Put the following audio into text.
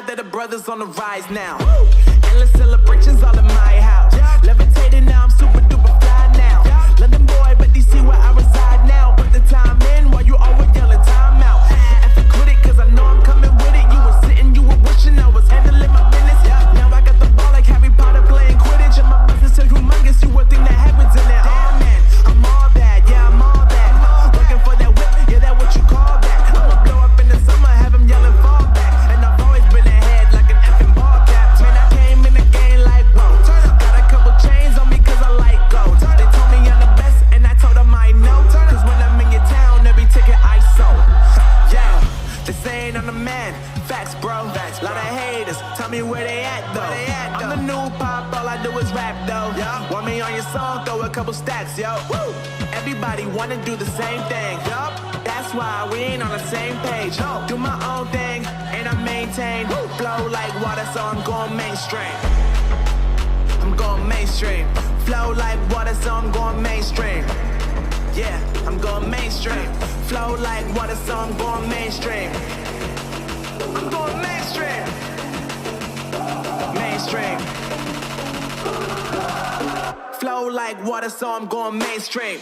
proud that the brothers on the rise now. Endless celebrations all in my house. Levitating now, I'm super duper fly now. London boy, but DC where I reside now. Put the time in while you always yelling time out. And to quit it, cause I know I'm coming with it. You were sitting, you were wishing I was handling my business. Now I got the ball like Harry Potter playing Quidditch. And my business is humongous, you would think that happens in there. Oh man, I'm all that, yeah, I'm all that. Working for that whip, yeah, that what you call that. I'ma blow up in the summer, have them yelling fall back. And I've always been ahead like an effing ball cap. Man, I came in the game like, whoa. Got a couple chains on me cause I like gold. They told me I'm the best and I told them I know. Cause when I'm in your town, every ticket I sold. Yeah, they saying I'm the man. Facts, bro. Lot of haters, tell me where they at though. I'm the new pop, all I do is rap though. Want me on your song, throw a couple stacks, yo. Woo! Everybody wanna do the same thing. That's why we ain't on the same page. Do my own thing, and I maintain. Flow like water, so I'm going mainstream. I'm going mainstream. Flow like water, so I'm going mainstream. Yeah, I'm going mainstream. Flow like water, so I'm going mainstream. I'm going mainstream. Mainstream. Flow like water, so I'm going mainstream.